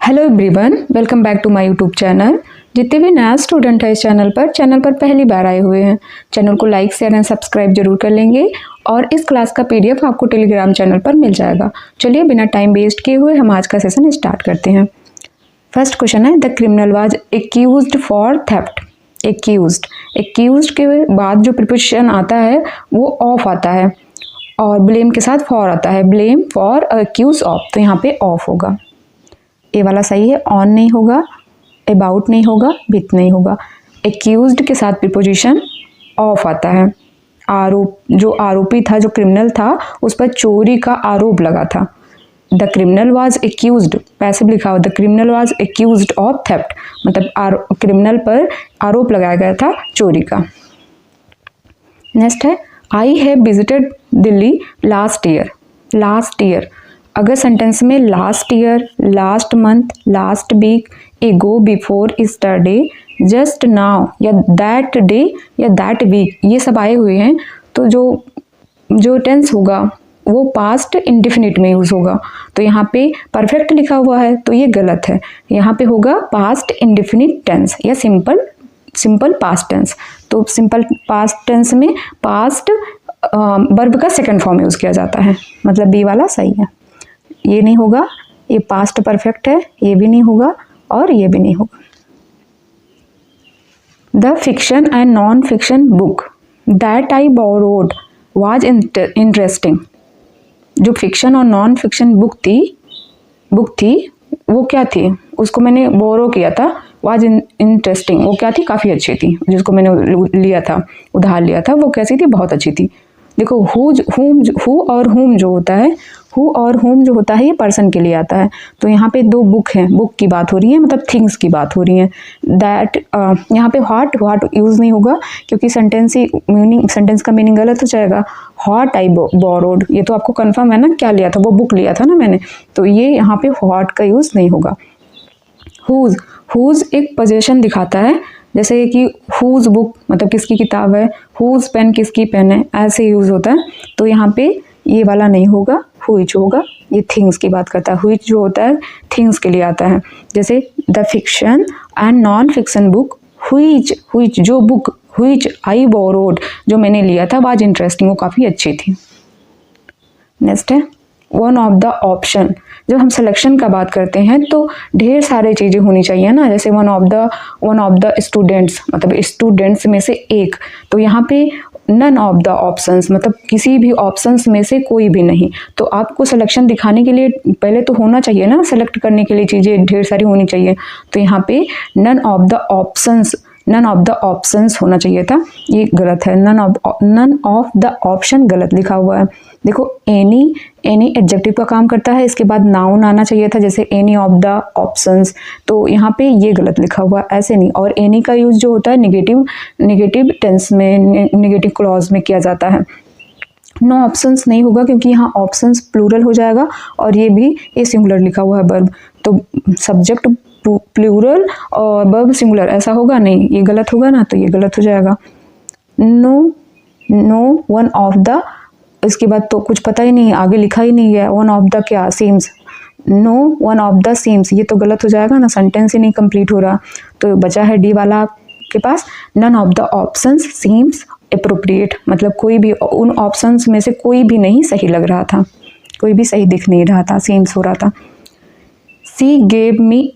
Hello everyone, welcome back to my YouTube channel. जितने भी नया स्टूडेंट है इस चैनल पर पहली बार आए हुए हैं, चैनल को लाइक शेयर एंड सब्सक्राइब जरूर कर लेंगे और इस क्लास का पीडीएफ आपको टेलीग्राम चैनल पर मिल जाएगा। चलिए बिना टाइम वेस्ट किए हुए हम आज का सेशन स्टार्ट करते हैं। फर्स्ट क्वेश्चन है, the criminal was accused for theft. Accused के बाद जो प्रीपोजिशन आता है वो ऑफ आता है और ब्लेम के साथ फॉर आता है। ब्लेम फॉर एक्यूज ऑफ, तो यहाँ पे ऑफ होगा। ए वाला सही है, ऑन नहीं होगा, अबाउट नहीं होगा, विथ नहीं होगा। एक्यूज्ड के साथ प्रीपोजिशन ऑफ आता है। आरोप, जो आरोपी था, जो क्रिमिनल था, उस पर चोरी का आरोप लगा था। The criminal was accused, passive लिखा हुआ, the criminal was accused of theft, मतलब क्रिमिनल पर आरोप लगाया गया था चोरी का। नेक्स्ट है, I have visited Delhi last year. अगर सेंटेंस में last year, last month, last week, ago, before, yesterday, just now या दैट डे या दैट वीक ये सब आए हुए हैं, तो जो टेंस होगा वो पास्ट इंडेफिनिट में यूज़ होगा। तो यहाँ पे परफेक्ट लिखा हुआ है तो ये गलत है। यहाँ पे होगा पास्ट इंडेफिनिट टेंस या सिंपल पास्ट टेंस। तो सिंपल पास्ट टेंस में पास्ट वर्ब का सेकंड फॉर्म यूज़ किया जाता है, मतलब बी वाला सही है। ये नहीं होगा, ये पास्ट परफेक्ट है, ये भी नहीं होगा और ये भी नहीं होगा। The fiction and non fiction book that I borrowed was interesting. जो फिक्शन और नॉन फिक्शन बुक थी वो क्या थी, उसको मैंने बोरो किया था। वाज इंटरेस्टिंग, वो क्या थी, काफ़ी अच्छी थी। जिसको मैंने लिया था, उधार लिया था, वो कैसी थी, बहुत अच्छी थी। देखो हु और हुम जो होता है ये पर्सन के लिए आता है। तो यहाँ पे दो बुक हैं, बुक की बात हो रही है, मतलब थिंग्स की बात हो रही है। दैट यहाँ पे व्हाट यूज़ नहीं होगा क्योंकि सेंटेंस का मीनिंग गलत हो जाएगा। व्हाट आई बोरोड, ये तो आपको कंफर्म है ना, क्या लिया था, वो बुक लिया था ना मैंने, तो ये यहाँ पे व्हाट का यूज़ नहीं होगा। हुज एक पोजीशन दिखाता है, जैसे कि हुज बुक मतलब किसकी किताब है, हुज पेन किसकी पेन है, ऐसे यूज़ होता है। तो यहाँ पे ये वाला नहीं होगा, हुइच होगा। ये थिंग्स की बात करता है, हुइच जो होता है थिंग्स के लिए आता है। जैसे the fiction and non fiction book which जो बुक हुइच आई बोरोड जो मैंने लिया था वाज इंटरेस्टिंग, वो काफ़ी अच्छी थी। नेक्स्ट है, वन ऑफ द ऑप्शन। जब हम सिलेक्शन का बात करते हैं तो ढेर सारी चीज़ें होनी चाहिए ना, जैसे वन ऑफ द स्टूडेंट्स, मतलब स्टूडेंट्स में से एक। तो यहाँ पे नन ऑफ द ऑप्शंस, मतलब किसी भी ऑप्शंस में से कोई भी नहीं। तो आपको सिलेक्शन दिखाने के लिए पहले तो होना चाहिए ना, सेलेक्ट करने के लिए चीज़ें ढेर सारी होनी चाहिए। तो यहाँ पे नन ऑफ द ऑप्शंस होना चाहिए था, ये गलत है। नन ऑफ द ऑप्शन गलत लिखा हुआ है। देखो एनी एडजेक्टिव का काम करता है, इसके बाद नाउन आना चाहिए था, जैसे एनी ऑफ द ऑप्शंस, तो यहाँ पे ये गलत लिखा हुआ, ऐसे नहीं। और एनी का यूज़ जो होता है नेगेटिव टेंस में, नेगेटिव क्लॉज में किया जाता है। नो ऑप्शंस नहीं होगा क्योंकि यहाँ ऑप्शंस प्लूरल हो जाएगा और ये सिंगुलर लिखा हुआ है वर्ब, तो सब्जेक्ट प्लूरल और वर्ब सिंगुलर ऐसा होगा नहीं, ये गलत होगा ना, तो ये गलत हो जाएगा। नो वन ऑफ द, इसके बाद तो कुछ पता ही नहीं, आगे लिखा ही नहीं है। वन ऑफ द क्या, seams, no one of the seams, ये तो गलत हो जाएगा ना, सेंटेंस ही नहीं कंप्लीट हो रहा। तो बचा है डी वाला के पास, none of the options seems appropriate, मतलब कोई भी उन ऑप्शंस में से कोई भी नहीं सही लग रहा था, कोई भी सही दिख नहीं रहा था, सीम्स हो रहा था। सी गेव मी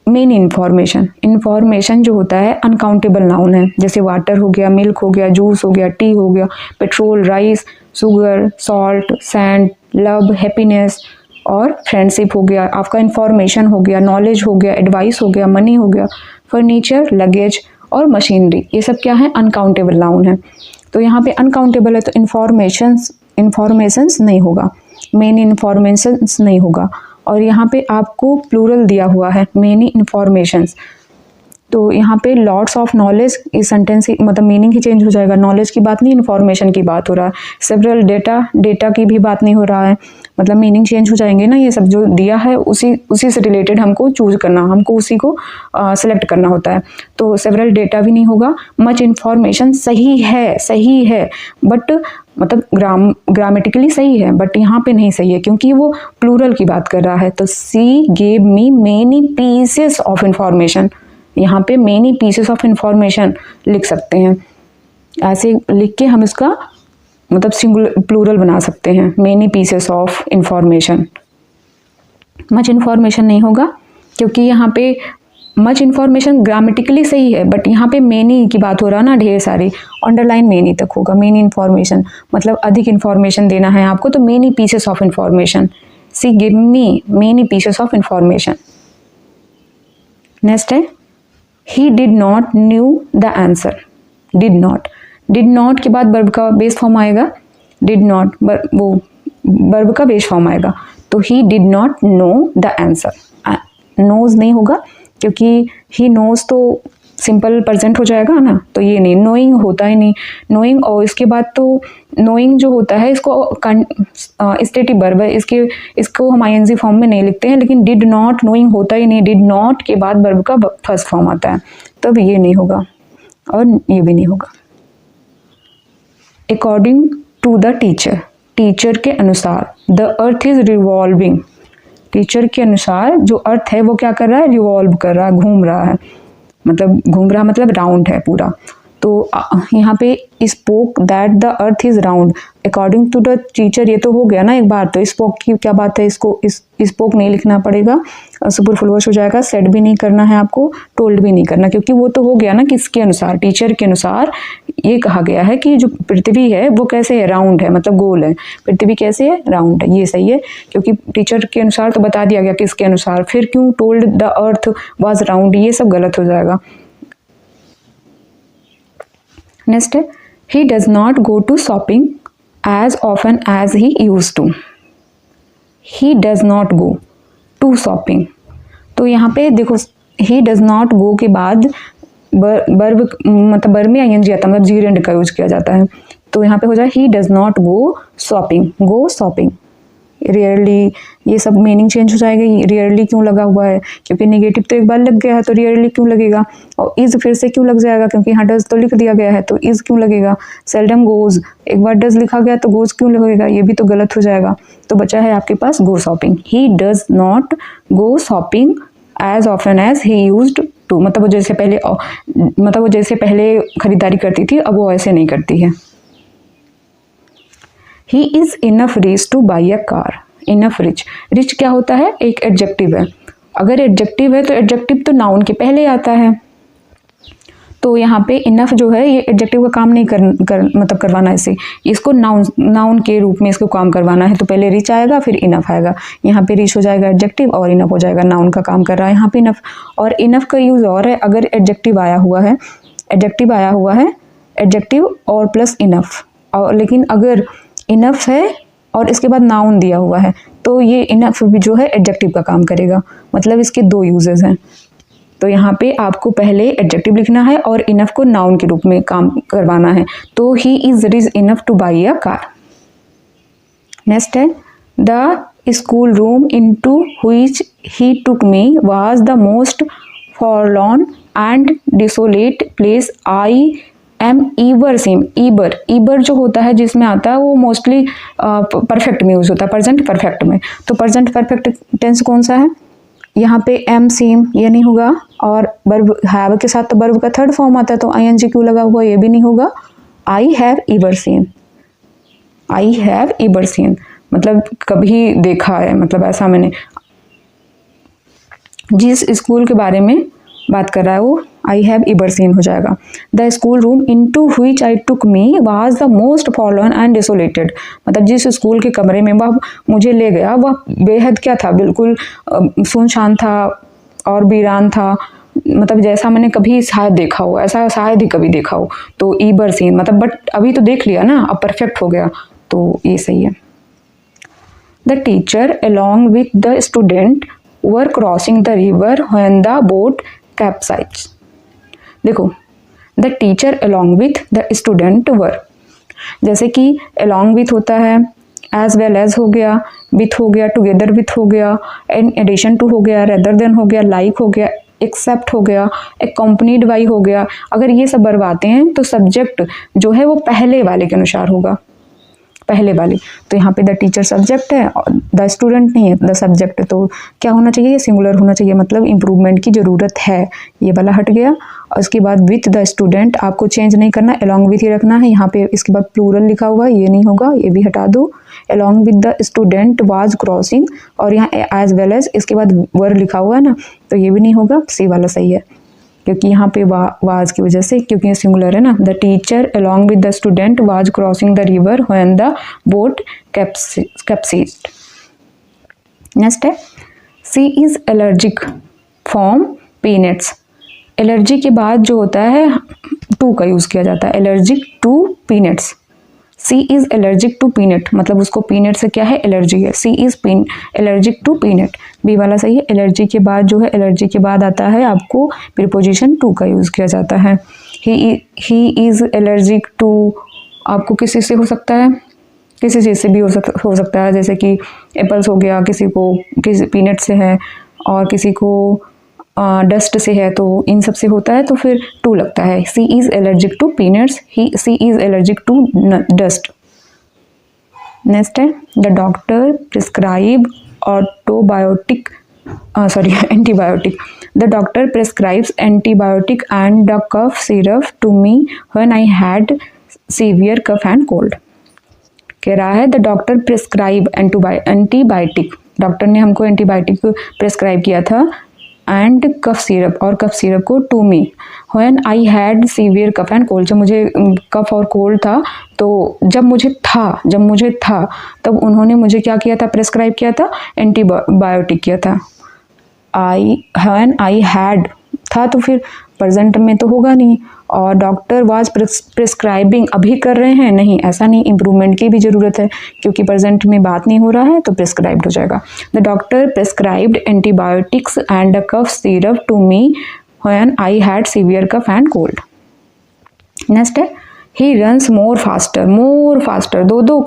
मेन इन्फॉर्मेशन जो होता है अनकाउंटेबल नाउन है, जैसे वाटर हो गया, मिल्क हो गया, जूस हो गया, टी हो गया, petrol, rice, sugar, salt, sand, love, happiness और फ्रेंडशिप हो गया। आपका इन्फॉर्मेशन हो गया, नॉलेज हो गया, एडवाइस हो गया, मनी हो गया, फर्नीचर, लगेज और मशीनरी, ये सब क्या है, अनकाउंटेबल नाउन है। तो यहाँ पे अनकाउंटेबल है तो इन्फॉर्मेशंस नहीं होगा, मेन इन्फॉर्मेशंस नहीं होगा। और यहाँ पे आपको प्लूरल दिया हुआ है, मेनी इन्फॉर्मेशंस। तो यहाँ पे लॉट्स ऑफ नॉलेज इस सेंटेंस मतलब मीनिंग ही चेंज हो जाएगा। नॉलेज की बात नहीं, इन्फॉर्मेशन की बात हो रहा है। सेवरल डेटा की भी बात नहीं हो रहा है, मतलब मीनिंग चेंज हो जाएंगे ना। ये सब जो दिया है उसी से रिलेटेड हमको चूज करना, हमको उसी को सेलेक्ट करना होता है। तो सेवरल डेटा भी नहीं होगा। मच इन्फॉर्मेशन सही है बट मतलब ग्रामेटिकली सही है बट यहाँ पे नहीं सही है क्योंकि वो प्लूरल की बात कर रहा है। तो सी gave me many pieces of information, यहाँ पे मेनी पीसेस ऑफ इंफॉर्मेशन लिख सकते हैं। ऐसे लिख के हम इसका मतलब सिंगुलर प्लूरल बना सकते हैं, many pieces of information. Much information नहीं होगा क्योंकि यहाँ पे मच इन्फॉर्मेशन ग्रामेटिकली सही है बट यहाँ पे मेनी की बात हो रहा है ना, ढेर सारी, अंडरलाइन मेनी तक होगा। मेनी इन्फॉर्मेशन मतलब अधिक इन्फॉर्मेशन देना है आपको, तो many pieces of information. She give me many pieces of information. Next है he did not knew the answer. Did not के बाद वर्ब का बेस फॉर्म आएगा। डिड नॉट वो वर्ब का बेस फॉर्म आएगा। तो he did not know the answer. Knows नहीं होगा क्योंकि ही नोज तो सिंपल प्रेजेंट हो जाएगा ना, तो ये नहीं, नोइंग होता ही नहीं। नोइंग और इसके बाद तो नोइंग जो होता है इसको स्टेटिव वर्ब है, इसको हम आईएनजी फॉर्म में नहीं लिखते हैं, लेकिन डिड नॉट नोइंग होता ही नहीं। डिड नॉट के बाद वर्ब का फर्स्ट फॉर्म आता है, तब ये नहीं होगा और ये भी नहीं होगा। अकॉर्डिंग टू द टीचर के अनुसार the earth is revolving. Teacher के अनुसार जो अर्थ है वो क्या कर रहा है, रिवॉल्व कर रहा है, घूम रहा है। मतलब राउंड है पूरा। तो यहाँ पे spoke that the earth is round according to the teacher, ये तो हो गया ना एक बार। तो स्पोक की क्या बात है, इसको स्पोक नहीं लिखना पड़ेगा, सुपरफ्लुअस हो जाएगा। सेड भी नहीं करना है आपको, टोल्ड भी नहीं करना, क्योंकि वो तो हो गया ना किसके अनुसार, टीचर के अनुसार। ये कहा गया है कि जो पृथ्वी है वो कैसे है, राउंड है, मतलब गोल है। पृथ्वी कैसे है, राउंड है। ये सही है क्योंकि टीचर के अनुसार तो बता दिया गया किसके अनुसार, फिर क्यों told the earth was round, ये सब गलत हो जाएगा। नेक्स्ट है he does not go to shopping as often as he used to। he does not go to shopping। तो यहाँ पे देखो he does not go के बाद वर्ब मतलब वर्ब में ing आता है, मतलब जीरेंड का यूज किया जाता है। तो यहाँ पे हो जाए he does not go shopping। Rarely, ये सब मीनिंग चेंज हो जाएगा। रेयरली क्यों लगा हुआ है, क्योंकि नेगेटिव तो एक बार लग गया है, तो रेयरली क्यों लगेगा। और इज फिर से क्यों लग जाएगा, क्योंकि यहाँ डज तो लिख दिया गया है, तो इज क्यों लगेगा। सेल्डम गोज, एक बार डज लिखा गया तो गोज क्यों लगेगा, ये भी तो गलत हो जाएगा। तो बचा है आपके पास go shopping. He does not go shopping as often as he used to, मतलब वो जैसे पहले खरीदारी करती थी, अब वो ऐसे नहीं करती है। He is enough rich to buy a car। enough rich, rich क्या होता है, एक एडजेक्टिव है। अगर एडजेक्टिव है तो एडजेक्टिव तो नाउन के पहले आता है। तो यहाँ पे इनफ जो है ये एडजेक्टिव का काम नहीं मतलब करवाना है इसे, इसको नाउन के रूप में इसको काम करवाना है। तो पहले रिच आएगा फिर इनफ आएगा। यहाँ पे रिच हो जाएगा एडजेक्टिव और इनफ हो जाएगा नाउन का काम कर रहा है यहाँ पे इनफ। और इनफ का यूज और है अगर एडजेक्टिव आया हुआ है, एडजेक्टिव और प्लस इनफ। और लेकिन अगर इनफ है और इसके बाद नाउन दिया हुआ है तो ये इनफ भी जो है एडजेक्टिव का काम करेगा। मतलब इसके दो यूजेस हैं। तो यहाँ पे आपको पहले एडजेक्टिव लिखना है और इनफ को नाउन के रूप में काम करवाना है। तो he is rich enough to buy a car. Next है the school room into which he took me was the most forlorn and desolate place I am ever seen. Ever जो होता है जिसमें आता है वो मोस्टली परफेक्ट में use होता है, प्रेजेंट परफेक्ट में। तो प्रेजेंट परफेक्ट टेंस कौन सा है, यहाँ पे एम सीम ये नहीं होगा। और वर्ब हैव के साथ तो वर्ब का थर्ड फॉर्म आता है, तो आईएनजी क्यों लगा हुआ ये भी नहीं होगा। आई हैव ईबर सीन, मतलब कभी देखा है, मतलब ऐसा मैंने जिस स्कूल के बारे में बात कर रहा है वो आई हैव ईबर सीन हो जाएगा। The school room into which I took me was the most forlorn and desolated, मतलब जिस स्कूल के कमरे में वह मुझे ले गया वह बेहद क्या था, बिल्कुल सुनसान था और वीरान था। मतलब जैसा मैंने कभी शायद देखा हो, ऐसा शायद ही कभी देखा हो। तो ईबर सीन मतलब बट अभी तो देख लिया ना, अब परफेक्ट हो गया, तो ये सही है। The teacher along with the student were crossing the river when the boat capsized. देखो the teacher along with the student were, जैसे कि अलॉन्ग विथ होता है, एज वेल एज हो गया, विथ हो गया, टुगेदर विथ हो गया, इन एडिशन टू हो गया, रेदर देन हो गया, लाइक हो गया, एक्सेप्ट हो गया, एक्कम्पनीड बाई हो गया। अगर ये सब वर्ब आते हैं तो सब्जेक्ट जो है वो पहले वाले के अनुसार होगा, पहले वाले। तो यहाँ पे द टीचर सब्जेक्ट है और द स्टूडेंट नहीं है, द सब्जेक्ट है, तो क्या होना चाहिए, ये सिंगुलर होना चाहिए, मतलब इम्प्रूवमेंट की ज़रूरत है, ये वाला हट गया। और उसके बाद विथ द स्टूडेंट आपको चेंज नहीं करना, अलॉन्ग विथ ही रखना है। यहाँ पे इसके बाद प्लूरल लिखा हुआ है, ये नहीं होगा, ये भी हटा दो। Along with the student was crossing, और यहाँ एज वेल एज इसके बाद वर लिखा हुआ है ना, तो ये भी नहीं होगा, सी वाला सही है, क्योंकि यहाँ पे वाज की वजह से, क्योंकि ये सिंगुलर है ना। The teacher along with the student was crossing the river when the boat capsized. Next है she is allergic from peanuts. Allergy के बाद जो होता है टू का यूज़ किया जाता है, allergic to peanuts. She is allergic to peanut, मतलब उसको पीनट से क्या है, एलर्जी है। She is allergic to peanut, B वाला सही है। एलर्जी के बाद जो है, एलर्जी के बाद आता है आपको प्रीपोजिशन टू का यूज़ किया जाता है। ही इज़ एलर्जिक टू आपको किसी से हो सकता है, किसी चीज़ से भी हो सकता है, जैसे कि एप्पल्स हो गया, किसी को किसी पीनट से है, और किसी को डस्ट से है, तो इन सब से होता है, तो फिर टू लगता है। She is allergic to peanuts, she is allergic to dust. Next है the doctor prescribe antibiotic. The doctor prescribes antibiotic and the cough syrup to me when I had severe cough and cold. कह रहा है the doctor prescribe antibiotic, doctor ने हमको antibiotic prescribe किया था, and cough syrup, और cough syrup को to me when I had severe cough and cold, जब मुझे कफ और कोल्ड था, तो जब मुझे था तब उन्होंने मुझे क्या किया था, प्रिस्क्राइब किया था, एंटीबायोटिक किया था। व्हेन आई हैड था तो फिर प्रेजेंट में तो होगा नहीं, और डॉक्टर वाज प्रिस्क्राइबिंग अभी कर रहे हैं, नहीं ऐसा नहीं, इम्प्रूवमेंट की भी ज़रूरत है, क्योंकि प्रेजेंट में बात नहीं हो रहा है तो प्रिस्क्राइब्ड हो जाएगा। The doctor prescribed antibiotics and a cough syrup to me when I had severe cough and cold. Next है ही रन्स मोर फास्टर, दो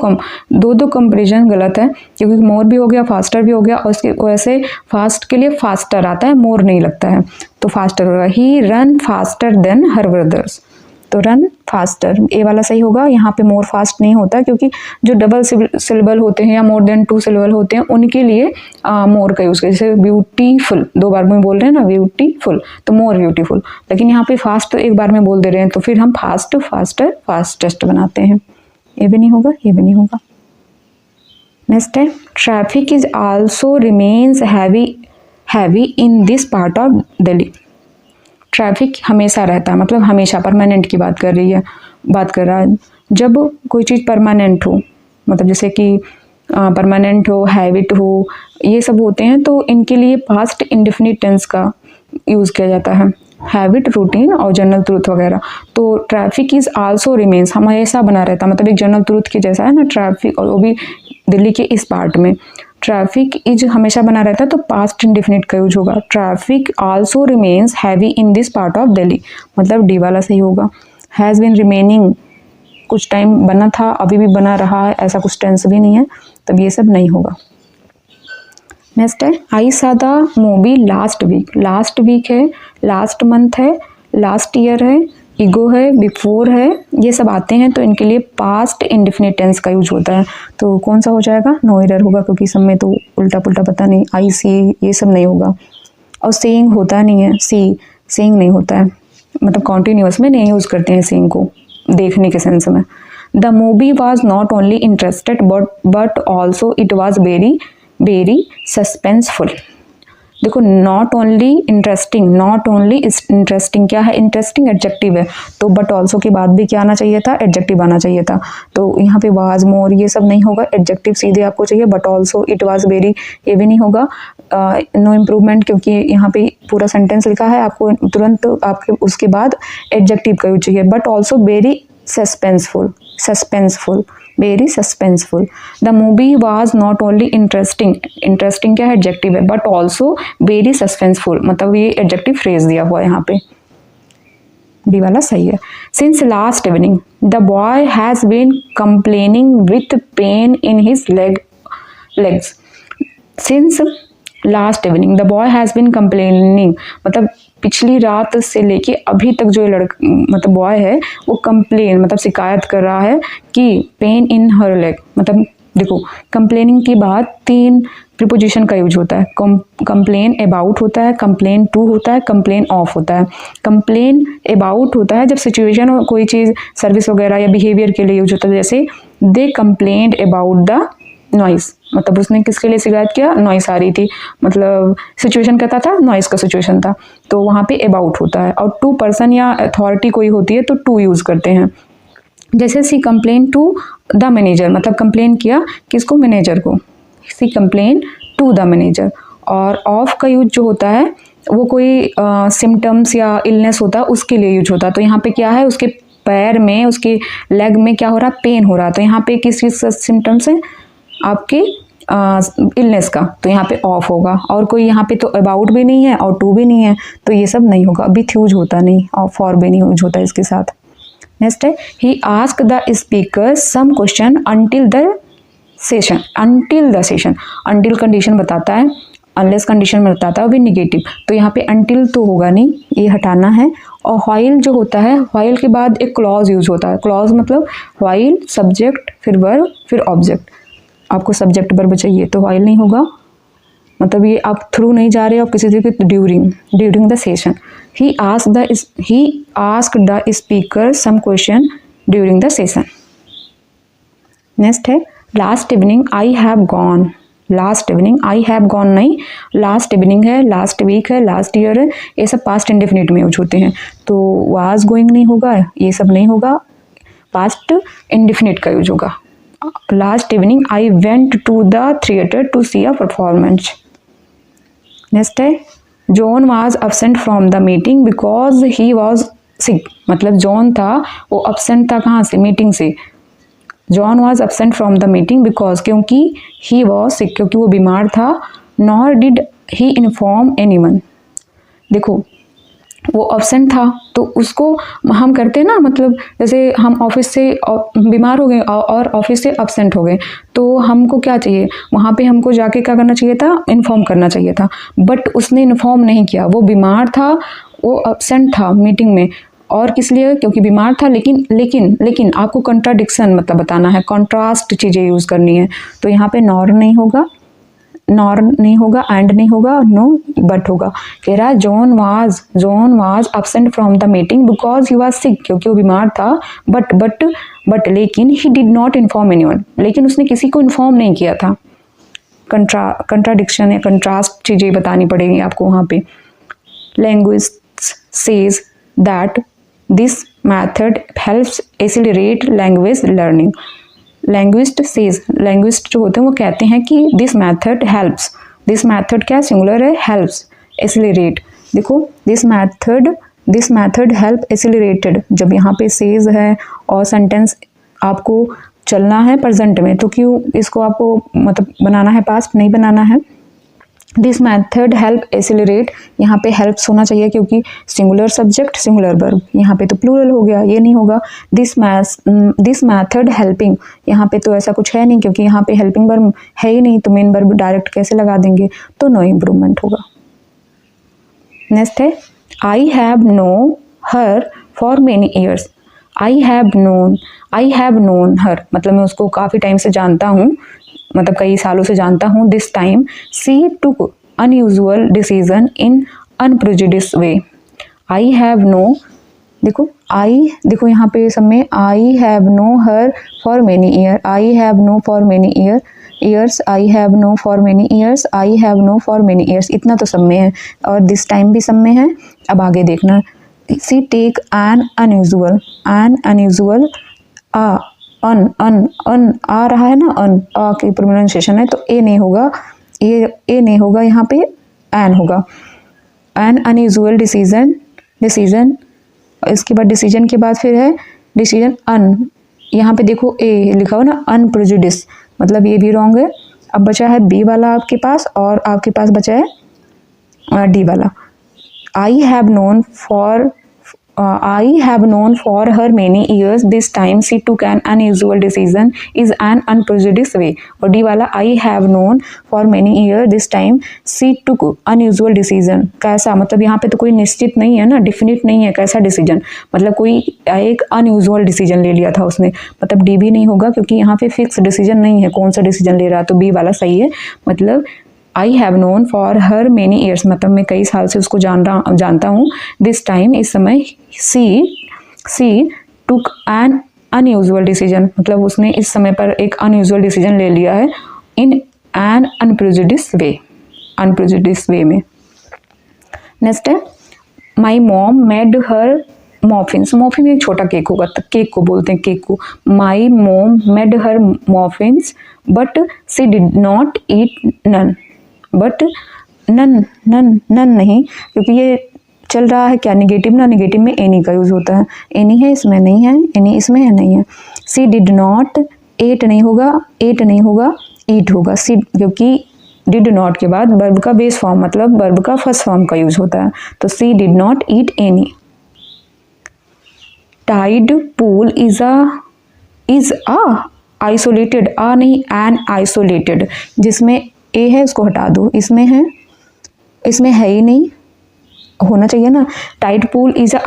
कंपेरिजन गलत है, क्योंकि मोर भी हो गया, फास्टर भी हो गया, और उसके वैसे फास्ट के लिए फास्टर आता है, मोर नहीं लगता है, तो फास्टर होगा। ही रन फास्टर देन हर ब्रदर्स, तो रन फास्टर ए वाला सही होगा। यहाँ पे मोर फास्ट नहीं होता, क्योंकि जो डबल सिलेबल होते हैं या मोर देन टू सिलेबल होते हैं उनके लिए मोर का यूज़ किया, जैसे ब्यूटीफुल दो बार में बोल रहे हैं ना, ब्यूटीफुल, तो मोर ब्यूटीफुल, लेकिन यहाँ पे फास्ट तो एक बार में बोल दे रहे हैं, तो फिर हम फास्ट, फास्टर, फास्टेस्ट बनाते हैं, ये भी नहीं होगा, ये भी नहीं होगा। नेक्स्ट है traffic is also remains heavy in this part of Delhi. Traffic हमेशा रहता है, मतलब हमेशा, परमानेंट की बात कर रहा है। जब कोई चीज़ परमानेंट हो, मतलब जैसे कि परमानेंट हो, हैबिट हो, ये सब होते हैं, तो इनके लिए पास्ट इंडेफिनिट टेंस का यूज़ किया जाता है, हैबिट, रूटीन और जनरल ट्रूथ वगैरह। तो ट्रैफिक इज़ आल्सो रिमेन्स हमेशा बना रहता, मतलब एक जनरल ट्रूथ के जैसा है ना ट्रैफिक, और वो भी दिल्ली के इस पार्ट में। ट्रैफिक इज हमेशा बना रहता है, तो पास्ट इंडेफिनिट का यूज होगा। Traffic also remains heavy in this part of Delhi, मतलब डी वाला सही होगा। हैज़ बीन रिमेनिंग, कुछ टाइम बना था, अभी भी बना रहा है, ऐसा कुछ टेंस भी नहीं है, तब ये सब नहीं होगा। नेक्स्ट है आई सा द मूवी लास्ट वीक है, लास्ट मंथ है, लास्ट ईयर है, ईगो है, बिफोर है, ये सब आते हैं, तो इनके लिए पास्ट इंडेफिनिट टेंस का यूज होता है। तो कौन सा हो जाएगा, नो एरर होगा, क्योंकि सब में तो उल्टा पुल्टा पता नहीं, आई सी ये सब नहीं होगा। और सेइंग होता नहीं है, सेइंग नहीं होता है, मतलब कॉन्टीन्यूअस में नहीं यूज़ करते हैं सेइंग को, देखने के सेंस में। The movie was not only interested but also it was very suspenseful. देखो नॉट ओनली इंटरेस्टिंग क्या है, इंटरेस्टिंग एडजेक्टिव है, तो बट ऑल्सो के बाद भी क्या आना चाहिए था, एडजेक्टिव आना चाहिए था। तो यहाँ पे वाज, मोर ये सब नहीं होगा, एडजेक्टिव सीधे आपको चाहिए। But also, it was very, ये भी नहीं होगा। नो इम्प्रूवमेंट, क्योंकि यहाँ पे पूरा सेंटेंस लिखा है, आपको तुरंत आपके उसके बाद एडजेक्टिव का यूज चाहिए। But also very suspenseful, very suspenseful. The movie was not only interesting क्या है, एडजेक्टिव है, बट ऑल्सो वेरी सस्पेंसफुल, मतलब ये एडजेक्टिव फ्रेज दिया हुआ है यहाँ पे। डी वाला सही है। Since last evening the boy has been complaining with pain in his legs. Since last evening the boy has been complaining, मतलब पिछली रात से लेके अभी तक जो मतलब बॉय है वो कंप्लेन मतलब शिकायत कर रहा है कि पेन इन हर लेग। मतलब देखो कंप्लेनिंग के बाद 3 प्रीपोजिशन का यूज होता है। कंप्लेन अबाउट होता है, कंप्लेन टू होता है, कंप्लेन ऑफ होता है। कंप्लेन अबाउट होता है जब सिचुएशन और कोई चीज़ सर्विस वगैरह या बिहेवियर के लिए यूज होता है। जैसे दे कंप्लेंड अबाउट द नॉइस, मतलब उसने किसके लिए शिकायत किया, नॉइस आ रही थी, मतलब सिचुएशन कहता था, नॉइस का सिचुएशन था, तो वहाँ पे अबाउट होता है। और टू पर्सन या अथॉरिटी कोई होती है तो टू यूज़ करते हैं। जैसे she complain to the manager, मतलब कंप्लेन किया किसको, मैनेजर को, she complain to the manager. और ऑफ का यूज जो होता है वो कोई सिम्टम्स या इलनेस होता है उसके लिए यूज होता है। तो यहाँ पे क्या है, उसके पैर में, उसके लेग में क्या हो रहा, पेन हो रहा, तो यहाँ पे किस चीज़ का सिम्टम्स है, आपके इलनेस का, तो यहाँ पे ऑफ होगा। और कोई यहाँ पे तो अबाउट भी नहीं है और टू भी नहीं है, तो ये सब नहीं होगा, विथ यूज होता नहीं, और फॉर भी नहीं यूज होता इसके साथ। नेक्स्ट है he ask the speaker some question until the session. Until the session, until condition बताता है, अनलेस कंडीशन बताता है, वो भी निगेटिव, तो यहाँ पे अंटिल तो होगा नहीं, ये हटाना है। और व्हाइल जो होता है, व्हाइल के बाद एक क्लॉज यूज होता है। क्लॉज मतलब व्हाइल सब्जेक्ट फिर वर्ब फिर ऑब्जेक्ट, आपको सब्जेक्ट वर्ब चाहिए तो व्हाइल नहीं होगा, मतलब ये आप थ्रू नहीं जा रहे हो, आप किसी से during the session. He asked the speaker some question during the session. Next है last evening I have gone. Last evening I have gone नहीं, लास्ट इवनिंग है, लास्ट वीक है, लास्ट ईयर है, ये सब पास्ट इंडेफिनिट में use होते हैं, तो वाज गोइंग नहीं होगा, ये सब नहीं होगा, पास्ट इंडेफिनिट का यूज होगा। Last evening I went to the theatre to see a performance. Next है John was absent from the meeting because he was sick, मतलब जॉन था वो अब्सेंट था कहाँ से, मीटिंग से। John was absent from the meeting because, क्योंकि ही was सिक, क्योंकि वो बीमार था। Nor did he inform anyone, देखो वो अब्सेंट था तो उसको हम करते हैं ना, मतलब जैसे हम ऑफिस से बीमार हो गए और ऑफिस से अब्सेंट हो गए, तो हमको क्या चाहिए, वहाँ पे हमको जाके क्या करना चाहिए था, इन्फॉर्म करना चाहिए था, बट उसने इन्फॉर्म नहीं किया। वो बीमार था, वो अब्सेंट था मीटिंग में, और किस लिए, क्योंकि बीमार था। लेकिन आपको कंट्राडिक्शन मतलब बताना है, कॉन्ट्रास्ट चीज़ें यूज़ करनी है, तो यहाँ पे नॉर नहीं होगा, एंड नहीं होगा, नो बट होगा। कह रहा है John was absent from the meeting because he was सिक, क्योंकि वो बीमार था, बट लेकिन ही डिड नॉट इन्फॉर्म एनीवन, लेकिन उसने किसी को इन्फॉर्म नहीं किया था। कंट्राडिक्शन या कंट्रास्ट चीज़ें बतानी पड़ेगी आपको वहाँ पे। Linguist says that this method helps accelerate language learning. Linguist जो होते हैं वो कहते हैं कि this method helps, this method क्या सिंगुलर है, हेल्प्स एक्सेलरेट। देखो दिस मैथड हेल्प एक्सेलरेटेड, जब यहाँ पे सेज है और सेंटेंस आपको चलना है प्रेजेंट में, तो क्यों इसको आपको मतलब बनाना है पास्ट, नहीं बनाना है। दिस मैथड हेल्प एक्सेलरेट, यहाँ पे हेल्प्स होना चाहिए क्योंकि सिंगुलर सब्जेक्ट सिंगुलर वर्ब, यहाँ पे तो प्लूरल हो गया, ये नहीं होगा। दिस मैथड हेल्पिंग, यहाँ पे तो ऐसा कुछ है नहीं क्योंकि यहाँ पे हेल्पिंग वर्ब है ही नहीं, तो मेन वर्ब डायरेक्ट कैसे लगा देंगे, तो नो इम्प्रूवमेंट होगा। नेक्स्ट है I have no her for many years. I have known her, मतलब मैं उसको काफ़ी टाइम से जानता हूँ, मतलब कई सालों से जानता हूँ। This time she took unusual decision in unprejudiced way. I have known, देखो यहाँ पे सब में I have no her for many year, I have known for many years, I have known for many years, I have known for many years, इतना तो सब में है, और दिस टाइम भी सब में है। अब आगे देखना, सी टेक एन अनयूजुअल अन आ रहा है ना, अन आ की प्रोनाउंसिएशन है, तो ए नहीं होगा, ए नहीं होगा, यहाँ पे एन होगा। एन अनयूजुअल डिसीजन, इसके बाद डिसीजन के बाद फिर है डिसीजन अन, यहाँ पे देखो ए लिखा हो ना, अनप्रेजुडिस, मतलब ये भी रॉन्ग है। अब बचा है बी वाला आपके पास, और आपके पास बचा है डी वाला। आई have known for I have known for her many years. This time she took an unusual decision is an unprejudiced way. और डी वाला I have known for many years. This time she took unusual decision. कैसा, मतलब यहाँ पे तो कोई निश्चित नहीं है ना, डिफिनिट नहीं है कैसा डिसीजन, मतलब कोई एक अनयूजुअल डिसीजन ले लिया था उसने, मतलब डी भी नहीं होगा क्योंकि यहाँ पे फिक्स डिसीजन नहीं है कौन सा डिसीजन ले रहा है, तो बी वाला सही है। मतलब आई have known for her many years, मतलब मैं कई साल से उसको जानता हूँ। दिस टाइम, इस समय, सी टुक एन अनयूजुअल डिसीजन, मतलब उसने इस समय पर एक अनयूजुअल डिसीजन ले लिया है इन एन अनप्रेजुडिस वे में। नेक्स्ट है my mom made her muffins. Muffin एक छोटा केक होगा, तो केक को बोलते हैं केक को। My mom made her muffins but she did not eat none. But none नहीं, क्योंकि ये चल रहा है क्या, निगेटिव ना, निगेटिव में एनी का यूज होता है। एनी है इसमें, नहीं है, एनी इसमें है, नहीं है। सी डिड नॉट, एट नहीं होगा, ईट होगा। सी, क्योंकि डिड नॉट के बाद वर्ब का बेस फॉर्म, मतलब वर्ब का फर्स्ट फॉर्म का यूज होता है, तो she did not eat any. Tide pool is a isolated, ah नहीं, एन आइसोलेटेड, जिसमें ए है उसको हटा दो, इसमें है ही नहीं, होना चाहिए ना। Tide pool is a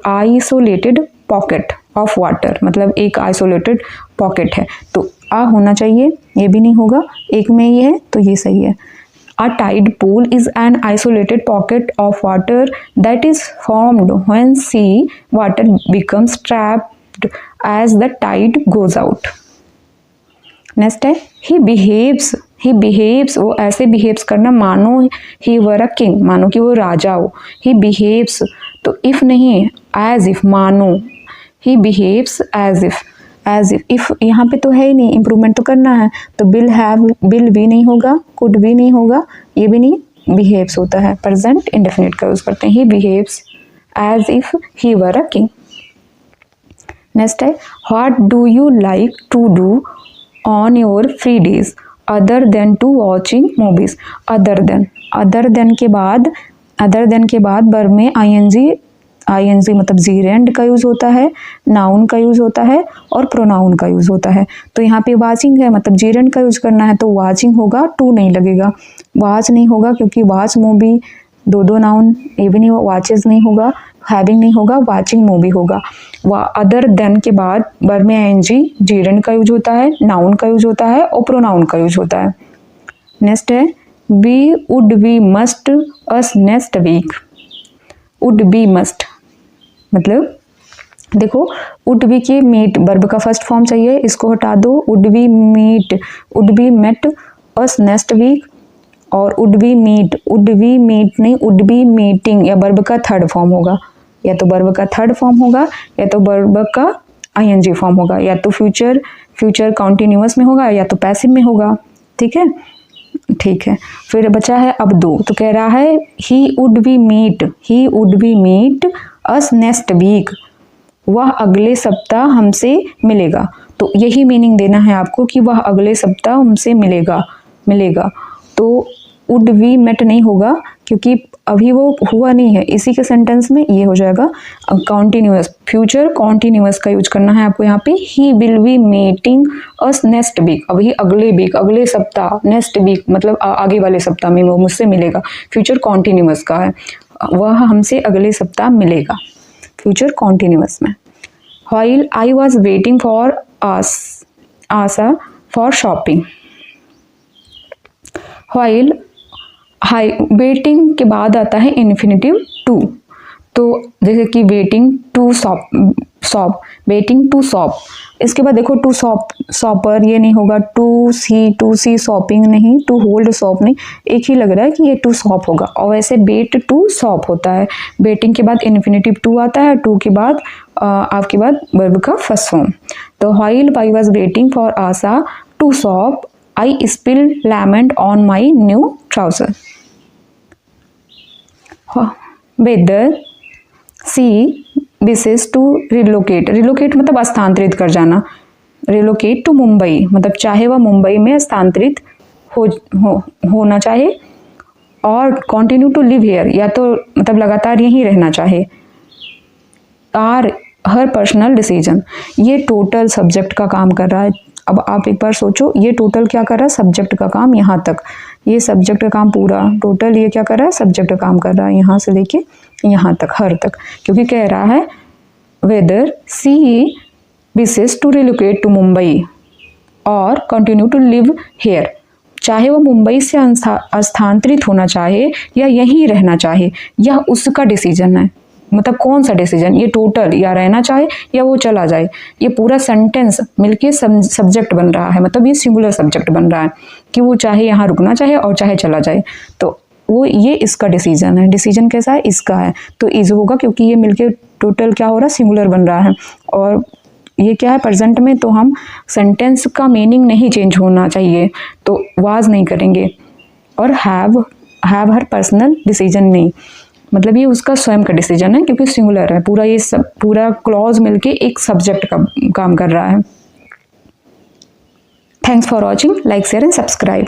isolated pocket of water, मतलब एक आइसोलेटेड पॉकेट है, तो आ होना चाहिए, ये भी नहीं होगा, एक में ये है तो ये सही है। A tide pool is an isolated pocket of water that is formed when sea water becomes trapped as the tide goes out. Next है he behaves, वो ऐसे behaves करना मानो he were a king, मानो कि वो राजा हो। he behaves, तो if नहीं, as if, मानो he behaves as if यहाँ पे तो है ही नहीं, इम्प्रूवमेंट तो करना है, तो बिल भी नहीं होगा, कुड भी नहीं होगा, ये भी नहीं, बिहेव्स होता है, प्रेजेंट इंडेफिनिट का यूज करते हैं। He behaves as if he were a king. Next है what do you like to do on your free days other than to watching movies. Other than के बाद वर्ब में ING मतलब जीरेंड का use होता है, नाउन का यूज़ होता है और प्रोनाउन का यूज़ होता है। तो यहाँ पे वाचिंग है, मतलब जीरेंड का यूज़ करना है, तो वाचिंग होगा, टू नहीं लगेगा। वाच नहीं होगा क्योंकि वाच मूवी दो नाउन, ये भी नहीं होगा, वाचेस नहीं होगा, हैविंग नहीं होगा, वाचिंग मूवी होगा। अदर देन के बाद वर्ब में आईएनजी जीरेंड का यूज होता है, नाउन का यूज होता है और प्रोनाउन का यूज होता है। नेक्स्ट है be would be must us next week. Would be must, मतलब देखो वुड बी के मीट, वर्ब का फर्स्ट फॉर्म चाहिए, इसको हटा दो। Would be met us next week, और वुड बी मीट नहीं, वुड बी मीटिंग, या वर्ब का थर्ड फॉर्म होगा, या तो वर्ब का थर्ड फॉर्म होगा, या तो वर्ब का आईएनजी फॉर्म होगा, या तो फ्यूचर कॉन्टिन्यूअस में होगा, या तो पैसिव में होगा। ठीक है। फिर बचा है अब दो, तो कह रहा है he would be meet us next week, वह अगले सप्ताह हमसे मिलेगा। तो यही मीनिंग देना है आपको कि वह अगले सप्ताह हमसे मिलेगा। तो वुड बी मेट नहीं होगा क्योंकि अभी वो हुआ नहीं है, इसी के सेंटेंस में ये हो जाएगा कॉन्टिन्यूअस, फ्यूचर कॉन्टिन्यूअस का यूज करना है आपको यहाँ पे। He will be meeting us next week, अभी अगले वीक, अगले सप्ताह, नेक्स्ट वीक मतलब आगे वाले सप्ताह में वो मुझसे मिलेगा, फ्यूचर कॉन्टिन्यूअस का है, वह हमसे अगले सप्ताह मिलेगा, फ्यूचर कॉन्टिन्यूअस में। While I was waiting for Asha for shopping. While waiting के बाद आता है इन्फिनेटिव टू, तो जैसे कि वेटिंग टू शॉप, इसके बाद देखो टू शॉपर, ये नहीं होगा, टू सी शॉपिंग नहीं, टू होल्ड शॉप नहीं, एक ही लग रहा है कि ये टू शॉप होगा। और वैसे वेट टू शॉप होता है, वेटिंग के बाद इन्फिनेटिव टू आता है, टू के बाद आपके बाद वर्ब का फर्स्ट फॉर्म। तो while I was waiting for Asha to shop I spill lemonade on my new trouser. Whether she wishes to relocate मतलब स्थानांतरित कर जाना, रिलोकेट टू मुंबई मतलब चाहे वह मुंबई में स्थानांतरित होना चाहे, और कंटिन्यू टू लिव हियर या तो मतलब लगातार यहीं रहना चाहे। Are her personal decision. ये टोटल सब्जेक्ट का काम कर रहा है। अब आप एक बार सोचो, ये टोटल क्या कर रहा है, सब्जेक्ट का काम यहाँ तक, ये सब्जेक्ट का काम पूरा टोटल ये क्या कर रहा है, सब्जेक्ट का काम कर रहा है, यहाँ से लेके यहाँ तक, हर तक। क्योंकि कह रहा है whether she wishes to relocate to Mumbai और कंटिन्यू टू लिव हेयर, चाहे वो मुंबई से स्थानांतरित होना चाहे या यहीं रहना चाहे, यह उसका डिसीजन है। मतलब कौन सा डिसीजन, ये टोटल, या रहना चाहे या वो चला जाए। ये पूरा सेंटेंस मिलके सब्जेक्ट बन रहा है, मतलब ये सिंगुलर सब्जेक्ट बन रहा है कि वो चाहे यहाँ रुकना चाहे और चाहे चला जाए। तो वो ये इसका डिसीजन है। डिसीजन कैसा है, इसका है, तो इज होगा क्योंकि ये मिलके टोटल क्या हो रहा है, सिंगुलर बन रहा है। और ये क्या है, प्रेजेंट में, तो हम सेंटेंस का मीनिंग नहीं चेंज होना चाहिए, तो वाज नहीं करेंगे। और हैव हर पर्सनल डिसीजन नहीं, मतलब ये उसका स्वयं का डिसीजन है क्योंकि सिंगुलर है पूरा। ये सब पूरा क्लॉज मिलके एक सब्जेक्ट का काम कर रहा है। Thanks for watching, like share and subscribe.